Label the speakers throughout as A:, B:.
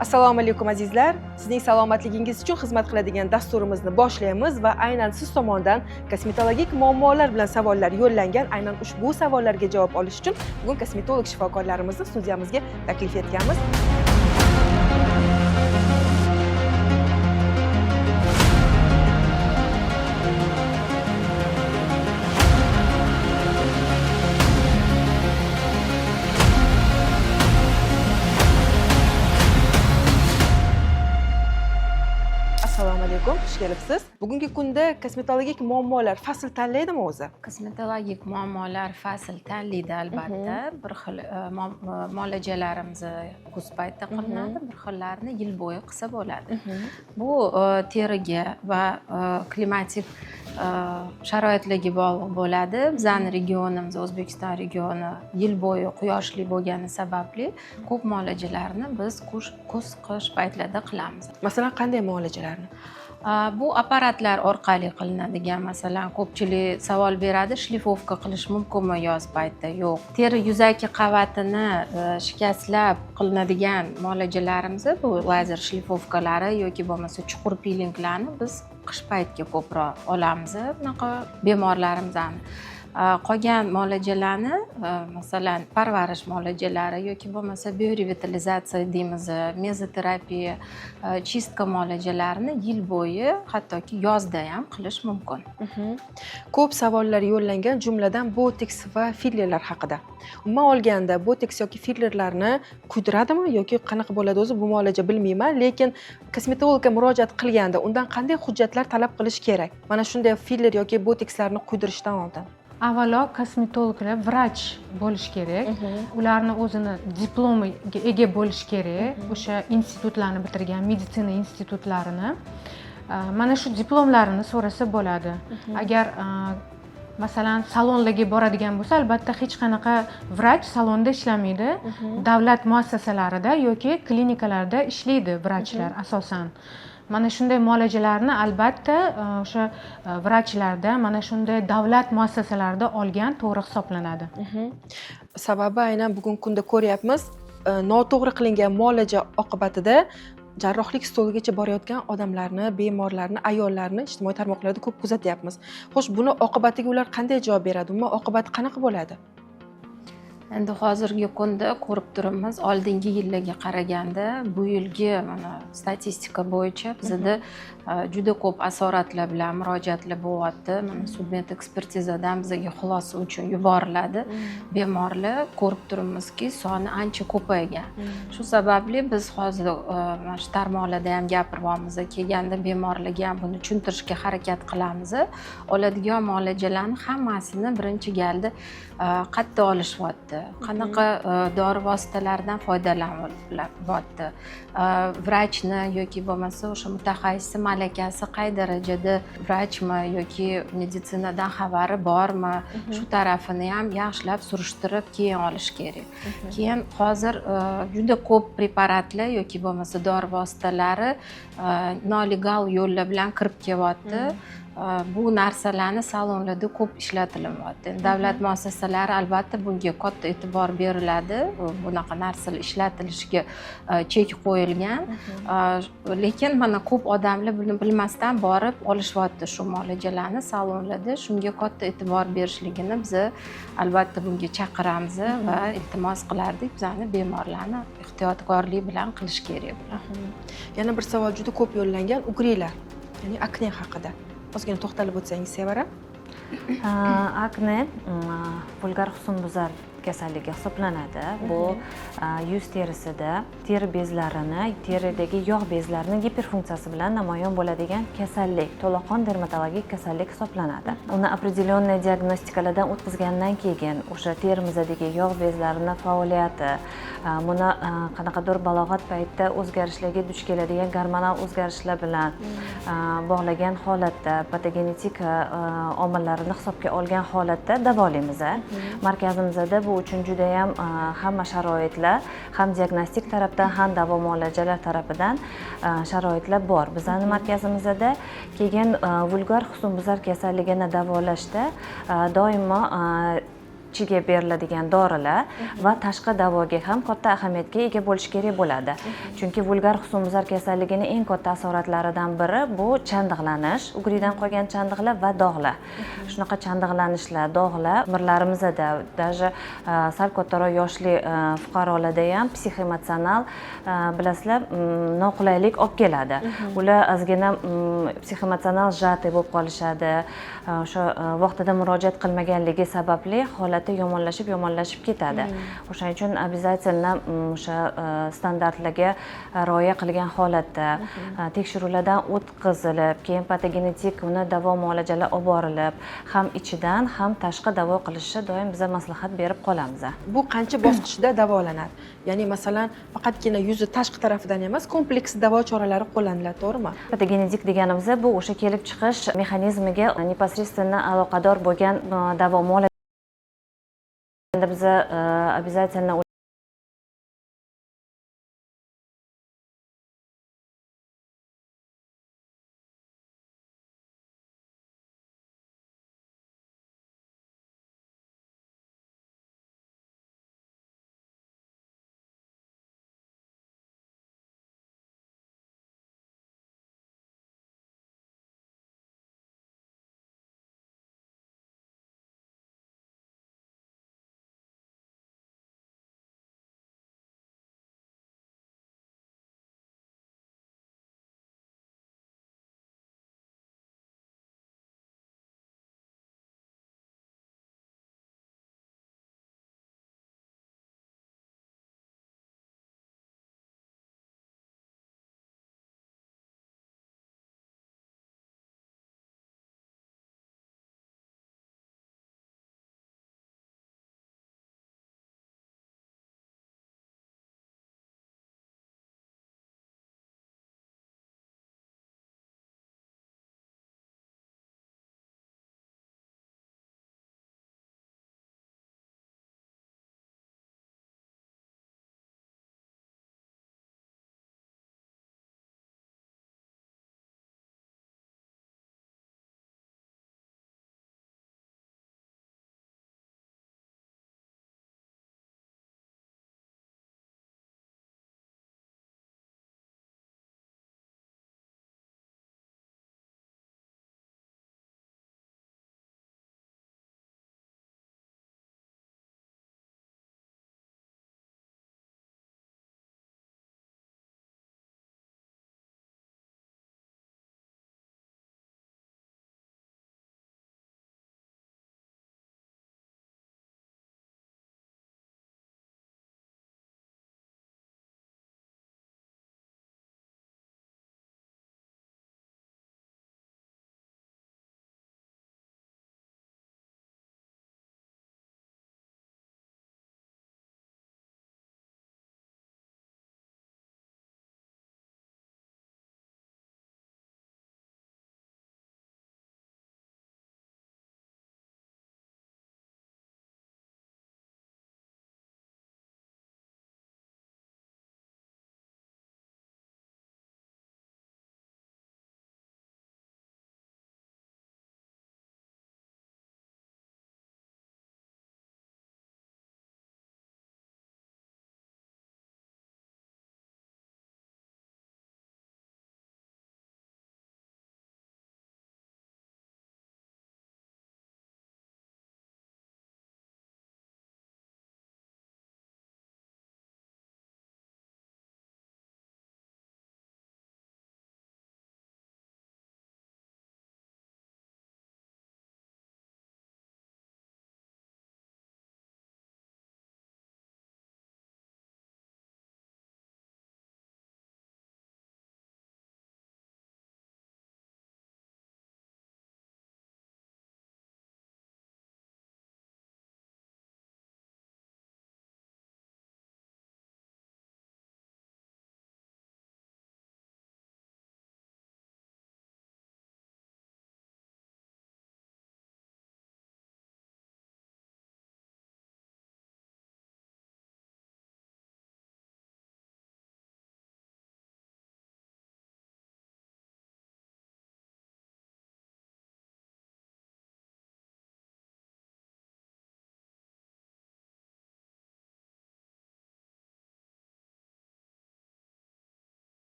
A: Assalomu alaykum azizlar. Sizning salomatligingiz uchun xizmat qiladigan dasturimizni boshlaymiz va aynan siz tomonidan kosmetologik muammolar bilan savollar yo'llangan, aynan ushbu savollarga javob olish uchun bugun kosmetolog shifokorlarimizni studiyamizga taklif etganmiz. Assalomu alaykum, xush kelibsiz. Bugungi kunda kosmetologik muammolar fasl tanlaydimi o'zi?
B: Kosmetologik muammolar fasl tanlaydi albatta. Bir xil muolajalarimizni kuz paytida qilinadi, bir xillarini yil bo'yi qilsa bo'ladi. Bu teriga va klimatik sharoitlarga bog'liq bo'ladi. Bizning regionimiz, O'zbekiston regioni yil bo'yi quyoshli bo'lgani sababli ko'p muolajalarni biz kuz-qish paytlarida qilamiz.
A: Masalan, qanday muolajalarni?
B: Bu apparatlar orqali qilinadigan, masalan, ko'pchilik savol beradi, shlifovka qilish mumkinmi yoz paytida? Yo'q. Teri yuzaki qavatini shikastlab qilinadigan muolajalarimiz bu lazer shlifovkalari yoki bo'lmasa chuqur pilinglarni biz qish paytiga ko'proq olamiz. Bunaqa bemorlarimizni qolgan muolajalarni, masalan, parvarish muolajalari yoki bo'lmasa biorevitalizatsiya deymiz, mezoterapiya, chistka muolajalarini yil bo'yi, hattoki yozda ham qilish mumkin.
A: Ko'p savollar yo'llangan, jumladan boteks va fillerlar haqida. Umuman olganda, boteks yoki fillerlarni kuydiradimi yoki qanaqa bo'ladi o'zi bu muolaja bilmayman, lekin kosmetologga murojaat qilganda undan qanday hujjatlar talab qilish kerak? Mana shunday filler yoki botekslarni quydirishdan oldin.
C: Avvalo kosmetologlar vrach bo'lish kerak. Ularni o'zini diplomiga ega bo'lish kerak. O'sha institutlarni bitirgan, meditsina institutlarini. Mana shu diplomlarini so'rasa bo'ladi. Agar masalan salonlarga boradigan bo'lsa, albatta hech qanaqa vrach salonda ishlamaydi. Davlat muassasalarida yoki klinikalarda ishlaydi vrachlar asosan. Mana shunday muolajalarni albatta o'sha vrachlarda, mana shunday davlat muassasalarida olgan to'g'ri hisoblanadi.
A: Sababi aynan bugungi kunda ko'ryapmiz, noto'g'ri qilingan muolaja oqibatida jarrohlik stoligacha borayotgan odamlarni, bemorlarni, ayollarni ijtimoiy tarmoqlarda ko'p kuzatyapmiz. Xo'sh, buni oqibatiga ular qanday javob beradi? Umuman oqibati qanaqa bo'ladi?
B: Endi hozirgi kunda ko'rib turibmiz, oldingi yillarga qaraganda bu yilgi mana statistika bo'yicha bizda juda ko'p asoratlar bilan murojaatlar bo'lyapti. Mana sudmet ekspertizadan bizga xulosa uchun yuboriladi. Bemorlar ko'rib turibmizki, soni ancha ko'paygan. Shu sababli biz hozir mana shu tarmoqlarda ham gapiryapmiz, kelganda bemorlarga ham buni tushuntirishga harakat qilamiz. Oladigan muolajalarning hammasini birinchi galda qayerda olishyapti? Qanaqa dori vositalaridan foydalanyapti? Vrachni yoki bo'lmasa o'sha mutaxassisni malakasi qay darajada, vrachmi yoki meditsinadan xabari bormi? Shu tarafini ham yaxshilab surishtirib keyin olish kerak. Keyin hozir juda ko'p preparatlar yoki bo'lmasa dori vositalari nolegal yo'llar bilan kirib kelyapti. Bu narsalarni salonlarda ko'p ishlatilyapti. Davlat muassasalari albatta bunga katta e'tibor beriladi. Bunaqa narsalar ishlatilishiga chek qo'yilgan. Lekin mana ko'p odamlar buni bilmasdan borib olishyapti shu muolajalarni salonlarda. Shunga katta e'tibor berishligini biz albatta bunga chaqiramiz va iltimos qilardik, bizning bemorlarni ehtiyotkorlik bilan qilish kerak.
A: Yana bir savol juda ko'p yo'llangan, ugrilar, ya'ni akne haqida. Ozgina to'xtalib o'tsangiz sevara.
D: Akne vulgar husnbuzar kasalligi hisoblanadi. Bu yuz terisida teri bezlarini, teridagi yog' bezlarining giperfunksiyasi bilan namoyon bo'ladigan kasallik, to'laqon dermatologik kasallik hisoblanadi. Uni определенный diagnostikalardan o'tkazgandan keyin o'sha terimizdagi yog' bezlarini faoliyati, buni qanaqadir balog'at paytida o'zgarishlarga duch keladigan gormonal o'zgarishlar bilan bog'lagan holatda, patogenetik omillarini hisobga olgan holatda davolaymiz. Markazimizda bu uchun juda ham hamma sharoitlar, ham diagnostik tarafdan, ham davo muolajalar tarafidan sharoitlar bor. Bizning markazimizda kelgan vulgar husnbuzar kasalligini davolashda doimo ichiga beriladigan dorilar va tashqi davoga ham katta ahamiyatga ega bo'lishi kerak bo'ladi. Chunki vulgar husnbuzar kasalligining eng katta asoratlaridan biri bu chandiqlanish, ugridan qolgan chandiqlar va dog'lar. Shunaqa chandiqlanishlar, dog'lar umirlarimizda, даже sal kattaroq yoshli fuqarolarda ham psixoemotsional bilasizlar noqulaylik olib keladi. Ular ozgina psixoemotsional shat'iy bo'lib qolishadi. O'sha vaqtida murojaat qilmaganligi sababli holati yomonlashib ketadi. O'shaning uchun обязательно o'sha standartlarga rioya qilgan holatda tekshiruvlardan o'tkazilib, keyin patogenetik uni davo muolajalar olib borilib, ham ichidan ham tashqi davo qilishni doim biz maslahat berib qolamiz.
A: Bu qancha bosqichda davolanadi? Ya'ni masalan, faqatgina yuzi tashqi tarafidan emas, kompleks davo choralari qo'llaniladi, to'g'rimi?
D: Patogenetik deganimiz bu o'sha kelib chiqish mexanizmiga непосредственно aloqador bo'lgan davo muolajalar biz обязательно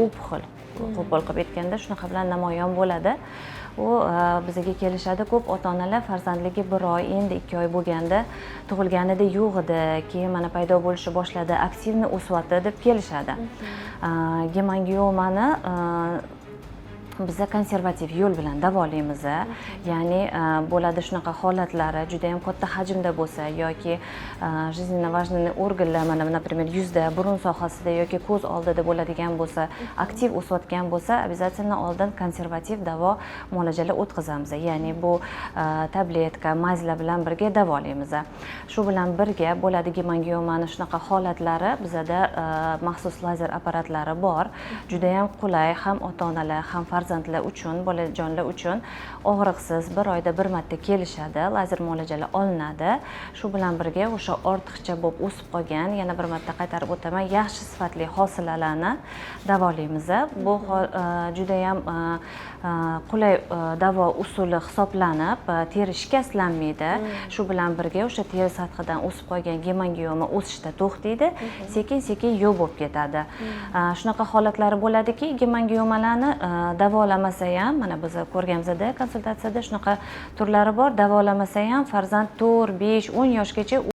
D: opxil qo'pol qilib aytganda shunaqa bilan namoyon bo'ladi. U bizga kelishadi ko'p ota-onalar farzandligi 1 oy, endi 2 oy bo'lganda tug'ilganida yo'q edi, keyin mana paydo bo'lishni boshladi, aktivni o'syapti deb kelishadi. Gemangiomani biza konservativ yo'l bilan davolaymiz. Ya'ni bo'ladi shunaqa holatlari, juda ham katta hajmda bo'lsa yoki жизненно важный organlar, mana например yuzda, burun sohasida yoki ko'z oldida bo'ladigan bo'lsa, aktiv o'sayotgan bo'lsa, обязательно oldin konservativ davo muolajalar o'tkazamiz. Ya'ni bu tabletka, mazlar bilan birga davolaymiz. Shu bilan birga bo'ladi gemangiomani shunaqa holatlari bizada maxsus lazer apparatlari bor. Juda ham qulay, ham ota-onalar, ham farzandlar uchun, bolajonlar uchun og'riqsiz 1 oyda 1 marta kelishadi, lazer muolajalar olinadi. Shu bilan birga o'sha ortiqcha bo'lib o'sib qolgan, yana bir marta qaytarib o'taman, yaxshi sifatli hosilalarni davolaymiz. Bu juda ham qulay davo usuli hisoblanib, teri shikastlanmaydi. Shu bilan birga o'sha teri sathidan o'sib qolgan gemangioma o'sishda to'xtaydi, sekin-sekin yo'q bo'lib ketadi. Shunaqa holatlari bo'ladiki, gemangiomalarni davolamasa ham, mana biz ko'rganimizda konsultatsiyada shunaqa turlari bor, davolamasa ham farzand 4, 5, 10 yoshgacha